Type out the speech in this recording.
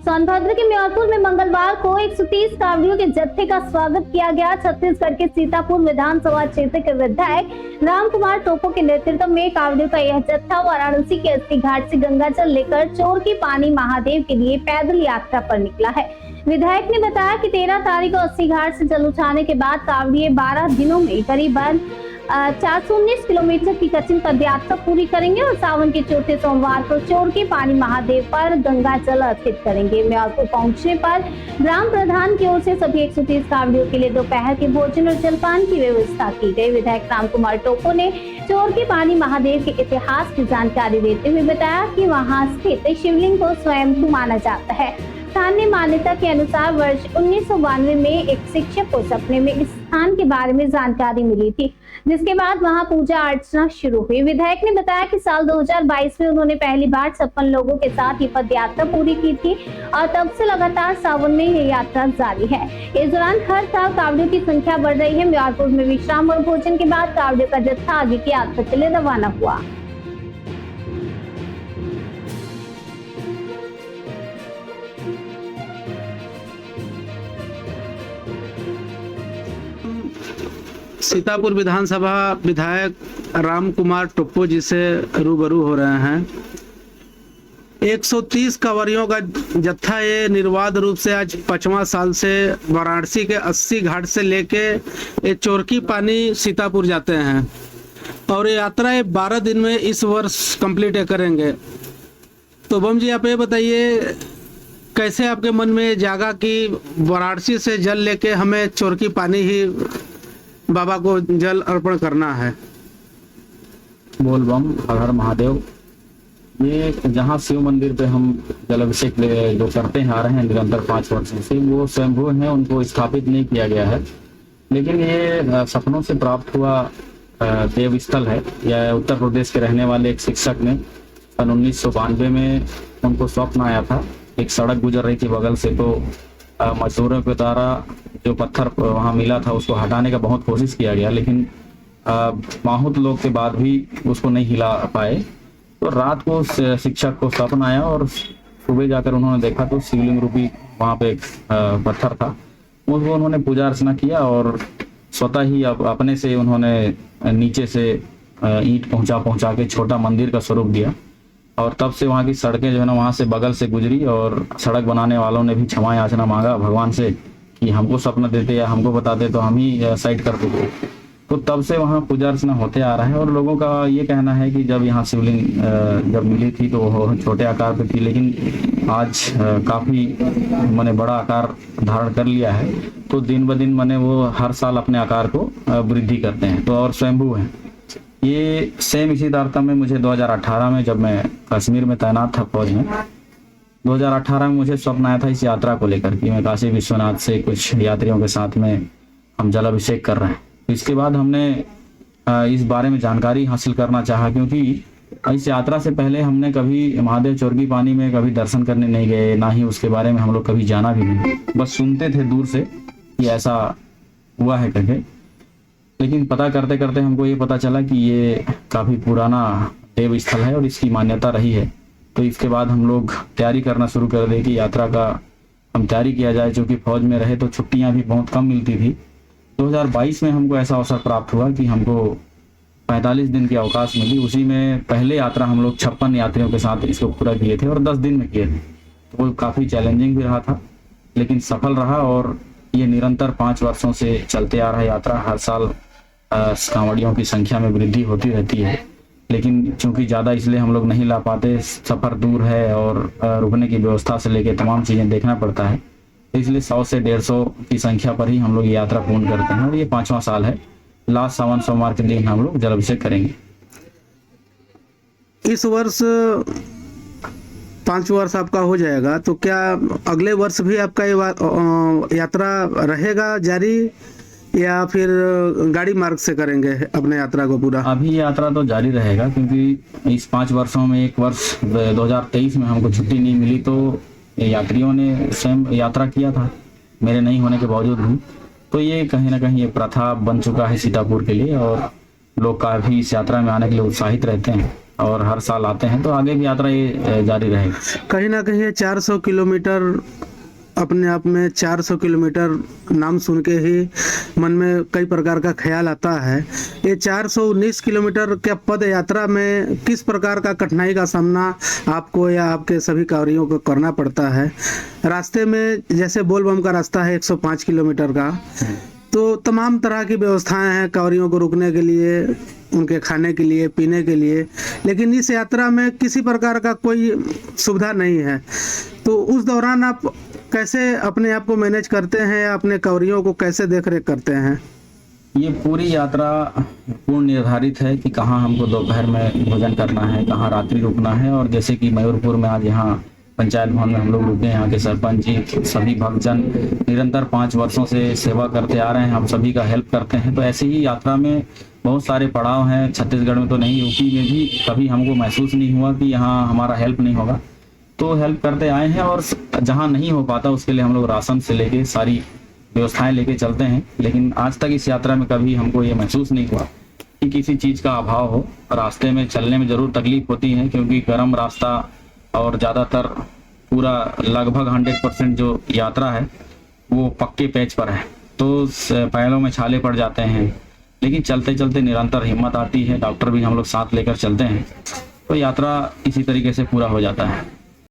सोनभद्र के म्योरपुर में मंगलवार को 130 कांवड़ियों के जत्थे का स्वागत किया गया। छत्तीसगढ़ के सीतापुर विधानसभा क्षेत्र के विधायक राम कुमार टोपो के नेतृत्व में कांवड़ियों का यह जत्था वाराणसी के अस्सी घाट से गंगा जल लेकर चोरकी पानी महादेव के लिए पैदल यात्रा पर निकला है। विधायक ने बताया कि 13 तारीख को अस्सी घाट से जल उठाने के बाद कांवड़िए 12 दिनों में करीबन 419 किलोमीटर की कठिन पदयात्रा पूरी करेंगे और सावन के चौथे सोमवार को चोरकी पानी महादेव पर गंगा जल अर्पित करेंगे। म्योरपुर पहुंचने पर ग्राम प्रधान की ओर से सभी 130 कांवड़ियों के लिए दोपहर के भोजन और जलपान की व्यवस्था की गई। विधायक राम कुमार टोपो ने चोरकी पानी महादेव के इतिहास की जानकारी देते हुए बताया कि वहां स्थित शिवलिंग को स्वयंभू माना जाता है। स्थानीय मान्यता के अनुसार वर्ष 1992 में एक शिक्षक को सपने में इस स्थान के बारे में जानकारी मिली थी, जिसके बाद वहां पूजा अर्चना शुरू हुई। विधायक ने बताया कि साल 2022 में उन्होंने पहली बार 56 लोगों के साथ ये पद यात्रा पूरी की थी और तब से लगातार सावन में ये यात्रा जारी है। इस दौरान हर साल कांवड़ियों की संख्या बढ़ रही है। म्योरपुर में विश्राम और भोजन के बाद कांवड़ियों का जत्था आगे की यात्रा के लिए रवाना हुआ। सीतापुर विधानसभा विधायक राम कुमार टोप्पो जी से रूबरू हो रहे हैं। 130 कांवड़ियों का जत्था ये निर्बाध रूप से आज 5वां साल से वाराणसी के 80 घाट से लेके ये चोरकी पानी सीतापुर जाते हैं और ये यात्रा ये 12 दिन में इस वर्ष कंप्लीट करेंगे। तो बम जी, आप ये बताइए कैसे आपके मन में जागा कि वाराणसी से जल लेके हमें चोरकी पानी ही बाबा को जल अर्पण करना है। बोल बम हर हर महादेव। ये जहाँ शिव मंदिर पे हम जल अभिषेक जो करते हैं आ रहे हैं निरंतर 5 वर्षों से, वो स्वयंभू हैं, उनको स्थापित नहीं किया गया है। लेकिन ये सपनों से प्राप्त हुआ देव स्थल है। यह उत्तर प्रदेश के रहने वाले एक शिक्षक ने सन 1992 में उनको स्वप्न आया था। एक सड़क गुजर रही थी बगल से, तो मजदूरों के द्वारा जो पत्थर वहां मिला था उसको हटाने का बहुत कोशिश किया गया, लेकिन बहुत लोग के बाद भी उसको नहीं हिला पाए। तो रात को शिक्षक को सपना आया और सुबह जाकर उन्होंने देखा तो शिवलिंग रूपी वहां पे एक पत्थर था। उसको उन्होंने पूजा अर्चना किया और स्वतः ही अपने से उन्होंने नीचे से ईंट पहुंचा के छोटा मंदिर का स्वरूप दिया। और तब से वहाँ की सड़कें जो है ना वहाँ से बगल से गुजरी और सड़क बनाने वालों ने भी क्षमा याचना मांगा भगवान से कि हमको सपना देते या हमको बताते तो हम ही साइड कर देते। तो तब से वहाँ पूजा अर्चना होते आ रहा है और लोगों का ये कहना है कि जब यहाँ शिवलिंग जब मिली थी तो वो छोटे आकार पे थी, लेकिन आज काफ़ी मैंने बड़ा आकार धारण कर लिया है। तो दिन ब दिन मैंने वो हर साल अपने आकार को वृद्धि करते हैं तो और स्वयंभू हैं। ये सेम इसी तारतम्य में मुझे 2018 में जब मैं कश्मीर में तैनात था फौज में, 2018 में मुझे स्वप्न आया था इस यात्रा को लेकर कि मैं काशी विश्वनाथ से कुछ यात्रियों के साथ में हम जल अभिषेक कर रहे हैं। इसके बाद हमने इस बारे में जानकारी हासिल करना चाहा, क्योंकि इस यात्रा से पहले हमने कभी महादेव चोरकी पानी में कभी दर्शन करने नहीं गए, ना ही उसके बारे में हम लोग कभी जाना भी नहीं, बस सुनते थे दूर से कि ऐसा हुआ है करके। लेकिन पता करते करते हमको ये पता चला कि ये काफ़ी पुराना देव स्थल है और इसकी मान्यता रही है। तो इसके बाद हम लोग तैयारी करना शुरू कर दे कि यात्रा का हम तैयारी किया जाए। चूँकि फौज में रहे तो छुट्टियां भी बहुत कम मिलती थी। 2022 में हमको ऐसा अवसर प्राप्त हुआ कि हमको 45 दिन की अवकाश मिली। उसी में पहले यात्रा हम लोग 56 यात्रियों के साथ इसको पूरा किए थे और 10 दिन में किए थे। तो वो काफ़ी चैलेंजिंग भी रहा था, लेकिन सफल रहा और ये निरंतर 5 वर्षों से चलते आ रहा है यात्रा। हर साल कांवड़ियों की संख्या में वृद्धि होती रहती है, लेकिन चूंकि ज़्यादा इसलिए हम लोग नहीं ला पाते, सफ़र दूर है और रुकने की व्यवस्था से लेकर तमाम चीज़ें देखना पड़ता है। इसलिए 100 से 150 की संख्या पर ही हम लोग यात्रा पूर्ण करते हैं और ये 5वां साल है। लास्ट सावन सोमवार के दिन हम लोग जल अभिषेक करेंगे। इस वर्ष 5 वर्ष आपका हो जाएगा, तो क्या अगले वर्ष भी आपका ये यात्रा रहेगा जारी या फिर गाड़ी मार्ग से करेंगे अपने यात्रा को पूरा? अभी यात्रा तो जारी रहेगा, क्योंकि इस 5 वर्षों में एक वर्ष 2023 में हमको छुट्टी नहीं मिली, तो यात्रियों ने स्वयं यात्रा किया था मेरे नहीं होने के बावजूद भी। तो ये कहीं ना कहीं ये प्रथा बन चुका है सीतापुर के लिए और लोग काफ़ी इस यात्रा में आने के लिए उत्साहित रहते हैं। और हर साल आते हैं, तो आगे भी यात्रा ये जारी रहेगी। कहीं ना कहीं ये 400 किलोमीटर अपने आप में 400 किलोमीटर नाम सुन के ही मन में कई प्रकार का ख्याल आता है। ये 419 किलोमीटर के पद यात्रा में किस प्रकार का कठिनाई का सामना आपको या आपके सभी कांवरियों को करना पड़ता है? रास्ते में जैसे बोलबम का रास्ता है 105 किलोमीटर का, तो तमाम तरह की व्यवस्थाएं हैं कांवरियों को रुकने के लिए, उनके खाने के लिए, पीने के लिए, लेकिन इस यात्रा में किसी प्रकार का कोई सुविधा नहीं है। तो उस दौरान आप कैसे अपने आप को मैनेज करते हैं या अपने कांवरियों को कैसे देख रेख करते हैं? ये पूरी यात्रा पूर्ण निर्धारित है कि कहाँ हमको दोपहर में भोजन करना है, कहाँ रात्रि रुकना है। और जैसे कि मयूरपुर में आज यहाँ पंचायत भवन में हम लोग रुके, यहाँ के सरपंच जी, सभी भक्तजन निरंतर 5 वर्षों से सेवा करते आ रहे हैं, हम सभी का हेल्प करते हैं। तो ऐसे ही यात्रा में बहुत सारे पड़ाव हैं, छत्तीसगढ़ में तो नहीं, यूपी में भी कभी हमको महसूस नहीं हुआ कि यहाँ हमारा हेल्प नहीं होगा। तो हेल्प करते आए हैं, और जहाँ नहीं हो पाता उसके लिए हम लोग राशन से लेके सारी व्यवस्थाएं लेके चलते हैं। लेकिन आज तक इस यात्रा में कभी हमको ये महसूस नहीं हुआ कि किसी चीज़ का अभाव हो। रास्ते में चलने में ज़रूर तकलीफ होती है, क्योंकि गर्म रास्ता और ज़्यादातर पूरा लगभग 100% जो यात्रा है वो पक्के पैच पर है, तो पैरों में छाले पड़ जाते हैं। लेकिन चलते चलते निरंतर हिम्मत आती है, डॉक्टर भी हम लोग साथ लेकर चलते हैं, तो यात्रा इसी तरीके से पूरा हो जाता है।